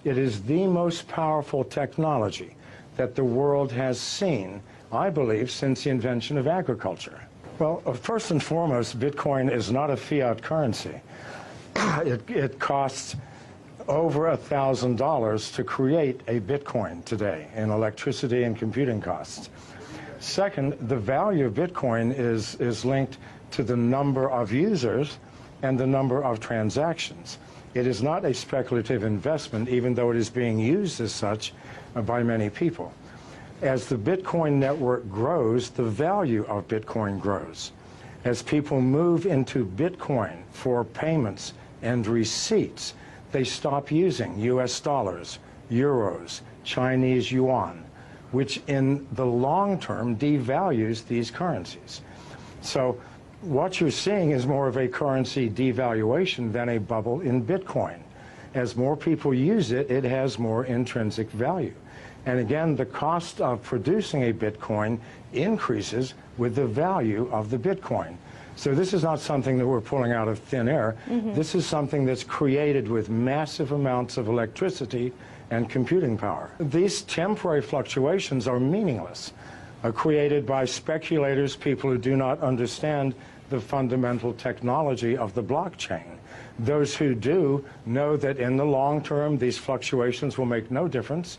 It is the most powerful technology that the world has seen, I believe, since the invention of agriculture. Well, first and foremost, Bitcoin is not a fiat currency. It costs over $1,000 to create a Bitcoin today in electricity and computing costs. Second, the value of Bitcoin is linked to the number of users and the number of transactions. It is not a speculative investment, even though it is being used as such by many people. As the Bitcoin network grows, the value of Bitcoin grows. As people move into Bitcoin for payments and receipts, they stop using US dollars, euros, Chinese yuan, which in the long term devalues these currencies. So what you're seeing is more of a currency devaluation than a bubble in Bitcoin. As more people use it, it has more intrinsic value. And again, the cost of producing a Bitcoin increases with the value of the Bitcoin. So this is not something that we're pulling out of thin air. This is something that's created with massive amounts of electricity and computing power. These temporary fluctuations are meaningless, created by speculators, people who do not understand the fundamental technology of the blockchain. Those who do know that in the long term, these fluctuations will make no difference.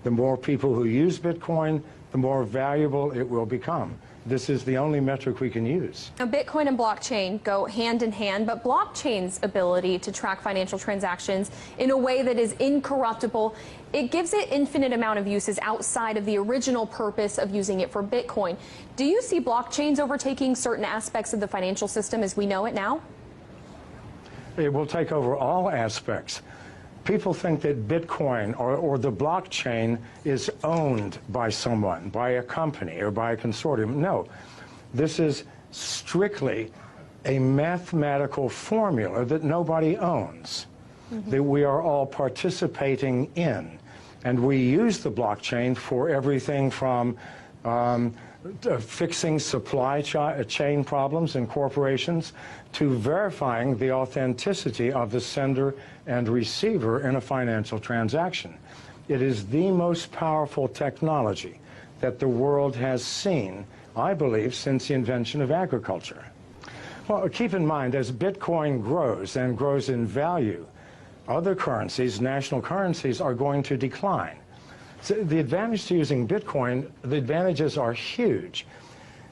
The more people who use Bitcoin, the more valuable it will become. This is the only metric we can use. Now, Bitcoin and blockchain go hand in hand, but blockchain's ability to track financial transactions in a way that is incorruptible, it gives it infinite amount of uses outside of the original purpose of using it for Bitcoin. Do you see blockchains overtaking certain aspects of the financial system as we know it now? It will take over all aspects. People think that Bitcoin or the blockchain is owned by someone, by a company or by a consortium. No, this is strictly a mathematical formula that nobody owns, that we are all participating in. And we use the blockchain for everything from fixing supply chain problems in corporations to verifying the authenticity of the sender and receiver in a financial transaction. It is the most powerful technology that the world has seen, I believe, since the invention of agriculture. Well, keep in mind, as Bitcoin grows and grows in value, other currencies, national currencies, are going to decline. So the advantage to using Bitcoin, the advantages are huge.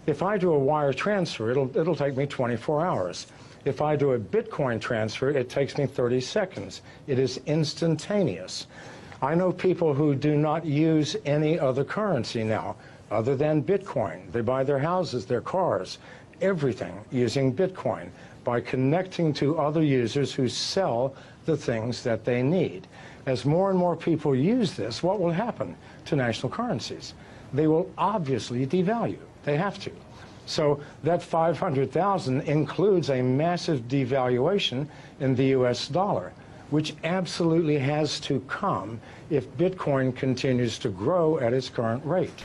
If I do a wire transfer, it'll take me 24 hours. If I do a Bitcoin transfer, it takes me 30 seconds. It is instantaneous. I know people who do not use any other currency now other than Bitcoin. They buy their houses, their cars, everything using Bitcoin by connecting to other users who sell the things that they need. As more and more people use this, what will happen to national currencies? They will obviously devalue. They have to. So that 500,000 includes a massive devaluation in the US dollar, which absolutely has to come if Bitcoin continues to grow at its current rate.